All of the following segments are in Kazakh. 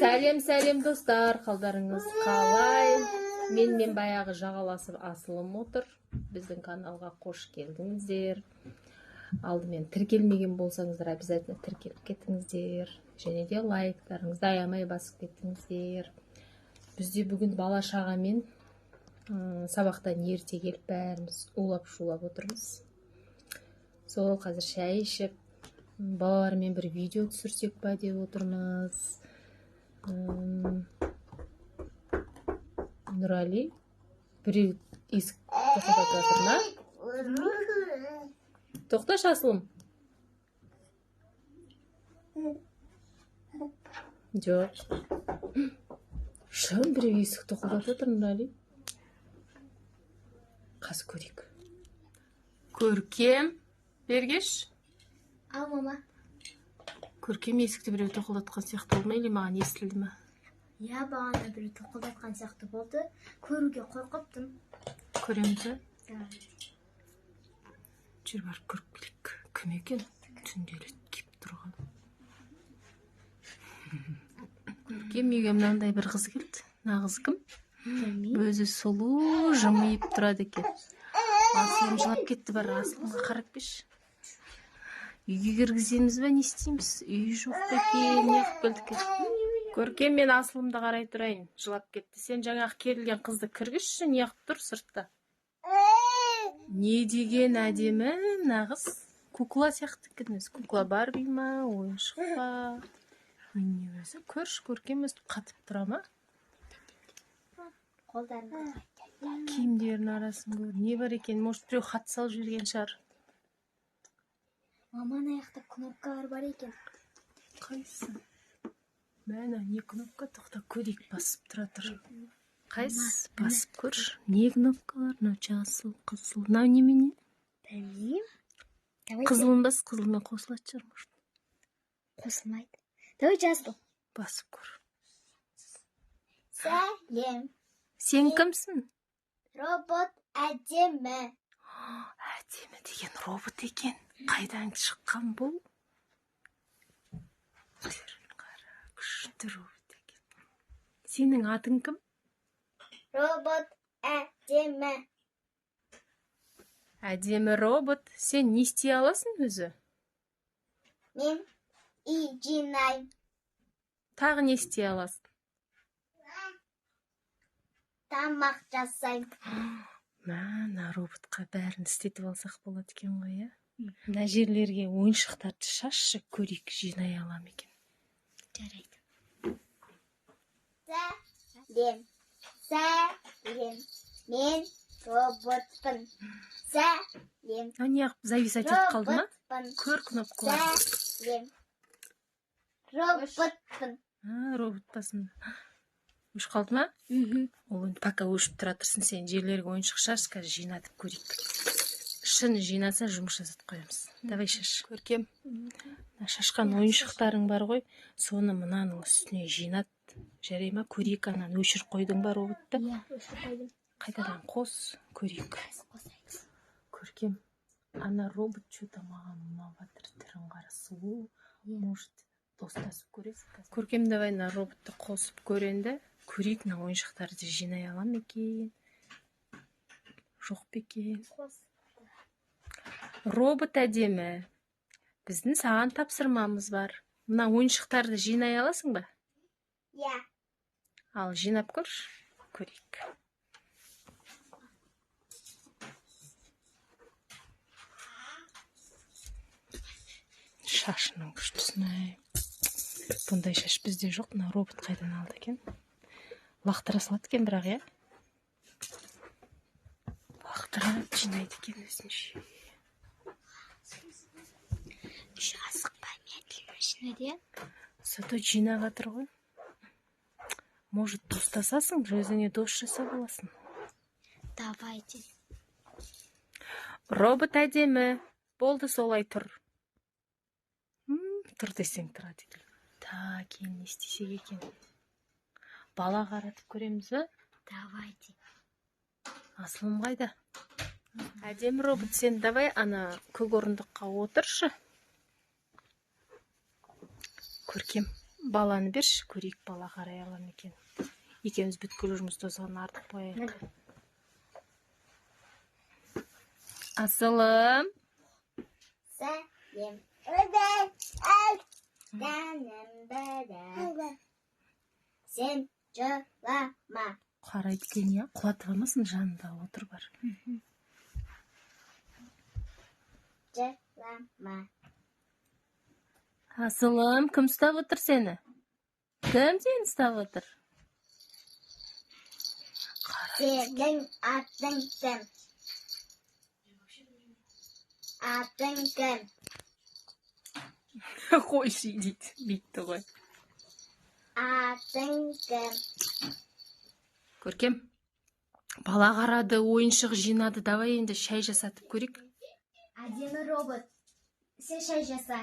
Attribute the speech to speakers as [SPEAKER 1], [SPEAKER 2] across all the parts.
[SPEAKER 1] Сәлем достар, қалдарыңыз қалай? Мен баяғы жағаласып асылым отыр. Біздің каналға қош келдіңіздер. Алдымен тіркелмеген болсаңыздар, обязательно тіркеліп кетіңіздер. Және де лайктарыңызды аямай басып кеттіңіздер. Бізде бүгін бала шағамен сабақтан ерте келіп бәріміз улап-шулап отырмыз. Сол қазір шай ішіп, балалармен бір видео түсірсек па деп отырмыз. Нұрали біреу есік тоқтатып жатыр ма? Тоқташы асылым. Жоқ. Шын біреу есік тоқтатып жатыр Нұрали. Қазір көрейік. Көркем, бергеш.
[SPEAKER 2] Ал, мама.
[SPEAKER 1] Көркем есікті біреу тоқылдатқан сияқты болмай, или маған естілді ме?
[SPEAKER 2] Я, бағана біреу тоқылдатқан сияқты болды. Көруге қорқыптым.
[SPEAKER 1] Көремді?
[SPEAKER 2] Да.
[SPEAKER 1] Жүр барып көріп келейік. Кім екен? Түнделет кеп тұрған. Көркем үйге мынандай бір қыз келді. Мына қыз кім? Өзі сұлу, жымиып тұрады екен. Асылым жылап кетті, бар асылымға қарап кеш. Үйге кіргіземіз бе, не істейміз? Үй жоқ па екен, неғып келдік екен. Көркем, мен асылымды қарай тұрайын. Жылап кетті. Сен жаңағы келген қызды кіргізші, неғып тұр сыртта? Не деген әдемі, нағыз кукла сияқты екен өзі. Кукла Барби ма, ойыншық па? Не өзі? Көрші, Көркем өстіп қатып тұра ма?
[SPEAKER 2] Қолдарында.
[SPEAKER 1] Киімдерінің арасын көр. Не бар екен? Может, біреу хат салып жіберген шығар.
[SPEAKER 2] Маман аяқта кнопкалар бар екен.
[SPEAKER 1] Қайсы? Мәна, не кнопка? Тоқта, көрейік, басып тұра тұр. Қайсы? Басып көрш. Не кнопкалар? Мынау жасыл, қызыл. Мынау немене?
[SPEAKER 2] Білмеймін.
[SPEAKER 1] Қызылын бас, қызылмен қосылады шығар, может.
[SPEAKER 2] Қосылмайды. Давай жазды.
[SPEAKER 1] Басып көр.
[SPEAKER 2] Сәлем.
[SPEAKER 1] Сен кімсің?
[SPEAKER 2] Робот әдемі.
[SPEAKER 1] Әдемі деген робот екен. Қайдан шыққан бұл? Қара, күшті робот екен. Сенің атың кім?
[SPEAKER 2] Робот әдемі.
[SPEAKER 1] Әдемі робот. Сен не істей аласың өзі?
[SPEAKER 2] Мен үй жинаймын.
[SPEAKER 1] Тағы не істей аласың?
[SPEAKER 2] Тамақ жасаймын.
[SPEAKER 1] Мына роботқа бәрін істетіп алсақ болады екен ғой, иә? Мына жерлерге ойыншықтарды шашшы, көрейік, жинай алам екен.
[SPEAKER 2] Жарайды. Сәлем. Сәлем. Мен роботпын. Сәлем.
[SPEAKER 1] Неғып зависать етіп қалды ма?
[SPEAKER 2] Роботпын.
[SPEAKER 1] Көр кнопкалар.
[SPEAKER 2] Сәлем. Роботпын.
[SPEAKER 1] Робот басында. Өш қалды ма? Ол пока өшіп тұра тұрсын, сен жерлерге ойыншық шаш, қазір жинатып көрейік. Шын жинаса жұмыс жасатып қоямыз. Давай шаш. Көркем. Шашқан ойыншықтарың бар ғой, соны мынаның үстіне жинат. Жарай ма? Көрейік, анан өшір қойдың бар роботты.
[SPEAKER 2] Иә, өшір қойдым.
[SPEAKER 1] Қайтадан қос, көрейік. Көркем. Ана робот что-то маған ұнаватыр, түрін қара, сұлу. Может, достасып көресің. Көркем, давай на роботты қосып көренді. Көрейік, на ойыншықтарды жинай алам екен. Жоқ па екен. Робот әдемі. Біздің саған тапсырмамыз бар. Мына ойыншықтарды жинай аласың ба?
[SPEAKER 2] Иә.
[SPEAKER 1] Ал жинап көрш. Көрейік. Шашының күштісін ай. Бұндай шаш бізде жоқ, мына робот қайдан алды екен? Лақтыра салады екен бірақ, иә? Лақтырады, жинайды екен өзінше.
[SPEAKER 2] Асықпай, медленно жинайды.
[SPEAKER 1] Зато жинап жатыр ғой. Может, достасасың, өзіңе дос жасап аласың.
[SPEAKER 2] Давайте.
[SPEAKER 1] Робот әдемі. Болды, солай тұр. Тұр десең тұрады екен. Так, кейін не істесек екен? Бала қаратып көреміз бе?
[SPEAKER 2] Давайте.
[SPEAKER 1] Асылым қайда? Әдемі робот, сен давай ана көк орындыққа отыршы. Көркем. баланы берші, көрейік, бала қарай ала ма екен. Екеуміз бүткіл жұмысты осыған артып қояйық. Асылым.
[SPEAKER 2] Сәлем. Сен жылама.
[SPEAKER 1] Қарайды екен, я, құлатып алмасын, жанында отыр бар.
[SPEAKER 2] Жылама.
[SPEAKER 1] Асылым, кім ұстап отыр сені? Кім сені ұстап отыр?
[SPEAKER 2] Сенің атың кім? Атың кім?
[SPEAKER 1] Қойшы дейді, битті ғой.
[SPEAKER 2] Атың кім?
[SPEAKER 1] Көркем, бала қарады, ойыншық жинады, давай енді шай жасатып көрейік.
[SPEAKER 2] Әдемі робот. Сен шай жаса.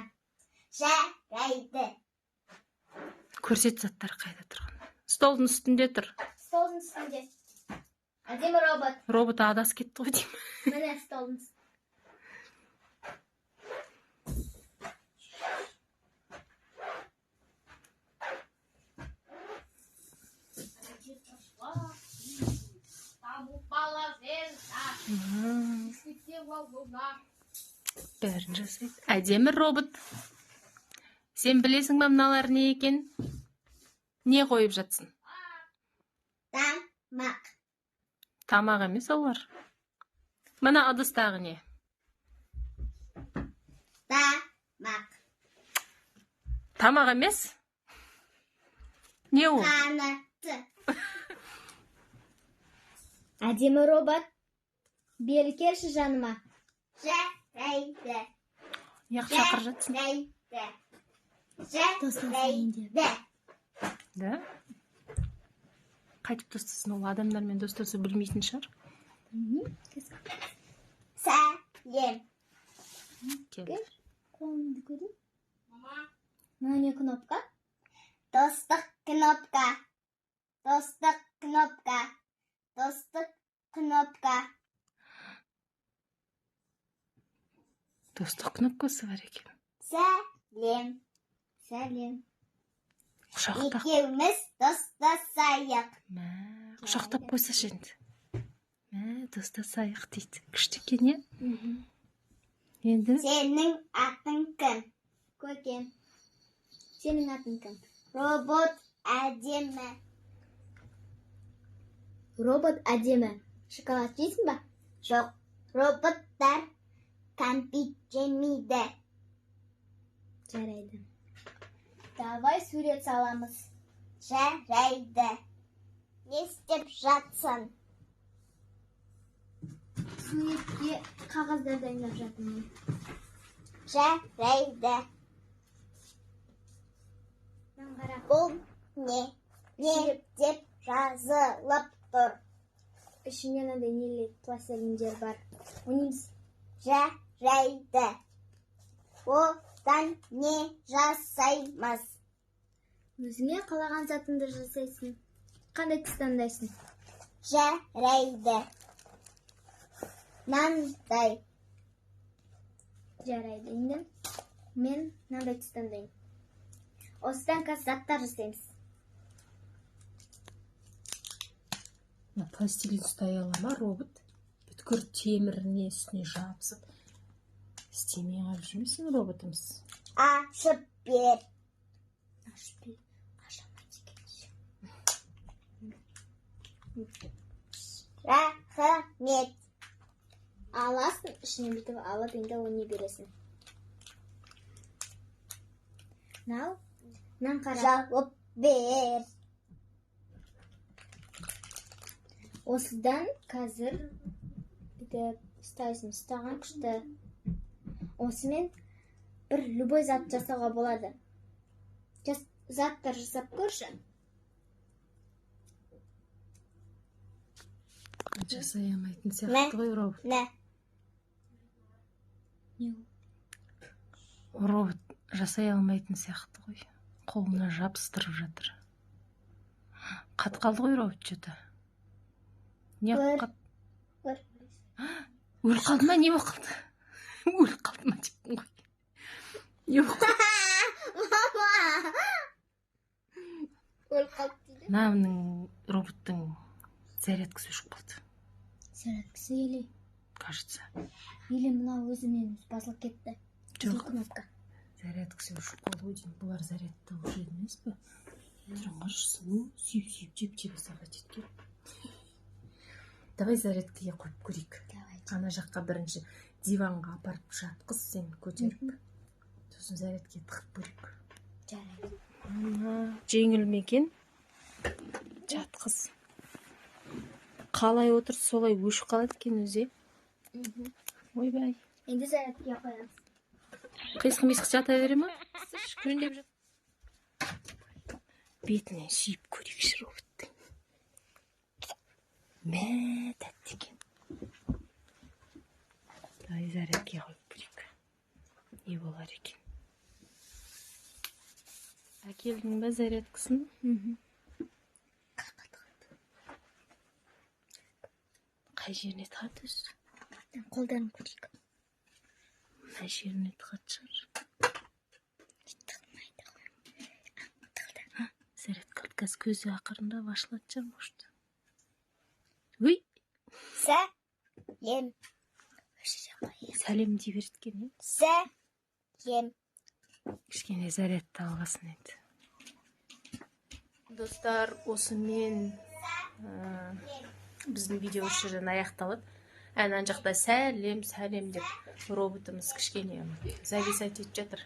[SPEAKER 2] Жарайды.
[SPEAKER 1] Көрсет заттар қайда тұрған. Столдың үстінде тұр.
[SPEAKER 2] Столдың үстінде. Әдемі робот.
[SPEAKER 1] Робот адас кетті ғой деймін.
[SPEAKER 2] Міне столдың үстінде.
[SPEAKER 1] Бәрін жасайды. Әдемі робот. Сен білесің ба мыналар не екен? Не қойып жатсың?
[SPEAKER 2] Тамақ.
[SPEAKER 1] Тамақ емес олар. Мына ыдыстағы не?
[SPEAKER 2] Тамақ.
[SPEAKER 1] Тамақ емес? Не ол?
[SPEAKER 2] Қанаты. Әдемі робот. Бері келші жаныма. Жарайды.
[SPEAKER 1] Яқ шақыр жатсың.
[SPEAKER 2] Жарайды.
[SPEAKER 1] Да? Қайтып достасын, ол адамдармен достасу білмейтін шығар.
[SPEAKER 2] Сәлем.
[SPEAKER 1] Кел.
[SPEAKER 2] Қолымды көрейін. Мына не кнопка? Достық кнопка. Достық кнопка. Достық кнопка.
[SPEAKER 1] Достық кнопкасы бар екен.
[SPEAKER 2] Сәлем. Сәлем.
[SPEAKER 1] Құшақтап.
[SPEAKER 2] Екеуміз достасайық.
[SPEAKER 1] Құшақтап қойса енді. Достасайық дейді. Күшті екен, е? Енді?
[SPEAKER 2] Сенің атың кім? Көркем. Сенің атың кім? Робот әдемі. Робот әдемі. Шоколад жейсің ба? Жоқ. Роботтар кәмпит жемейді. Жарайды. Давай сурет саламыз. Жарайды. Не істеп жатсың? Суретке қағаздар дайындап жатырмын. Жарайды. Бұл не? Не деп жазылып тұр? Ішінде мынандай нелі пластилиндер бар. Ойнаймыз. Жарайды. Одан не жасаймыз? Өзіңе қалаған затыңды жасайсың. Қандай түс таңдайсың? Жарайды. Мынандай. Жарайды. Енді мен мынандай түс таңдаймын. Осыдан қазір заттар жасаймыз.
[SPEAKER 1] Пластилин ұстай ала ма робот? Бүткір теміріне үстіне жабысып. Істемей қалып жүрмесің роботымыз?
[SPEAKER 2] Ашып бер. Ашып бер. Рахмет. Аласың, ішіне бүйтіп алып, енді ойнай бересің. Нау, нан қара. Жауып бер. Осыдан қазір бүйтіп ұстайсың, ұстаған күшті. Осымен бір любой зат жасауға болады. Заттар жасап көрші.
[SPEAKER 1] Жасай алмайтын сияқты ғой робот. Робот жасай алмайтын сияқты ғой. Қолына жабыстырып жатыр. Қат қалды ғой робот что-то. Не қат? Өл қалды ма, не қалды? Өл қалды ма дептің ғой. Не қалды?
[SPEAKER 2] өліп қалды дейді.
[SPEAKER 1] Мынаның роботтың зарядкасы өшіп қалды.
[SPEAKER 2] Зарядкасы келе.
[SPEAKER 1] Кажется.
[SPEAKER 2] Или мынау өзімен басылып кетті.
[SPEAKER 1] Жоқ.
[SPEAKER 2] Кнопка.
[SPEAKER 1] Зарядкасы өшіп қалды ғой деймін. Бұлар зарядты уже емес пе? Тұрыңғаш сұлу, сүйіп жеп салат еткен. Давай зарядкаға қойып көрейік. Ана жаққа бірінші диванға апарып жатқыз сен көтеріп. Сосын зарядкаға тығып көрейік.
[SPEAKER 2] Жарайды.
[SPEAKER 1] Ана жеңіл мекен жатқыз. Қалай отырса солай өшіп қалады екен өзі. Ойбай.
[SPEAKER 2] Енді зарядкаға қоямыз.
[SPEAKER 1] Қисқым жата бере ма? Күріндеп жат. Бетінен сүйіп көрейікші роботтың. Мә, тәтті екен. Давай зарядкаға қойып көрейік. Не болар екен? Әкелдің бе зарядкасын? Қай жеріне тығады өзі?
[SPEAKER 2] Қолдарын көрейік.
[SPEAKER 1] Мына жеріне тығады шығар. Зарядка қазір көзі ақырында ашылады может. Ой!
[SPEAKER 2] Сәлем.
[SPEAKER 1] Сәлем дей береткен, е?
[SPEAKER 2] Сәлем.
[SPEAKER 1] Кішкене зарядты алғасын еді. Достар, осымен біздің видео үшірін аяқталады. Әнан жақта сәлем деп роботымыз кішкене зависать етіп жатыр.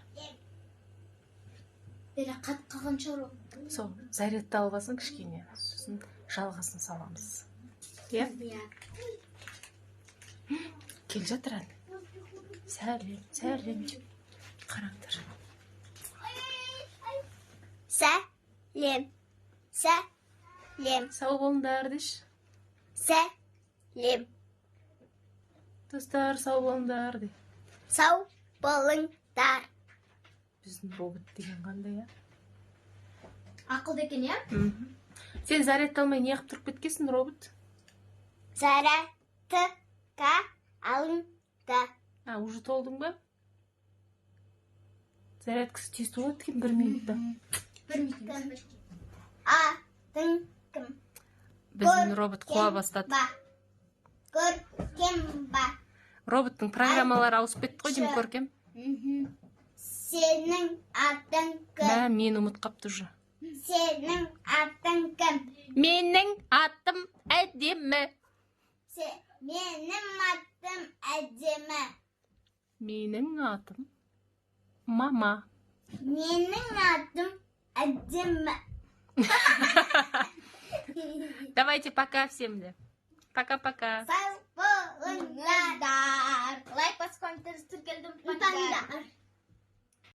[SPEAKER 2] Бері қат қалған шығар.
[SPEAKER 1] Сол, зарядты алғасын кішкене, сосын жалғасын саламыз. Е? Кел жатыр ән. Сәлем деп. Қараңдар.
[SPEAKER 2] Сәлем.
[SPEAKER 1] Сау болыңдар деш.
[SPEAKER 2] Сәлем.
[SPEAKER 1] Достар, сау болыңдар де.
[SPEAKER 2] Сау болыңдар.
[SPEAKER 1] Біздің робот деген қандай, я?
[SPEAKER 2] Ақылды екен, я?
[SPEAKER 1] Сен зарядты алмай не қып тұрып кеткесін, робот?
[SPEAKER 2] Зарядка алынды.
[SPEAKER 1] Уже толдың ба? Зарядкасы тез толады екен 1 минутта.
[SPEAKER 2] 1 минутта. Атың кім?
[SPEAKER 1] Біздің робот қуа бастады.
[SPEAKER 2] Көркем ба.
[SPEAKER 1] Роботтың программалары ауысып кетті ғой, деймін, көркем.
[SPEAKER 2] Сенің атың кім?
[SPEAKER 1] Мә, мен ұмыт қапты уже.
[SPEAKER 2] Сенің атың кім?
[SPEAKER 1] Менің атым әдемі.
[SPEAKER 2] Менің атым әдемі.
[SPEAKER 1] Менің атым мама.
[SPEAKER 2] Менің атым әдемі.
[SPEAKER 1] Давайте пока всем. Пока-пока.
[SPEAKER 2] Сау болыңдар. Лайк басқан тірістір келдім.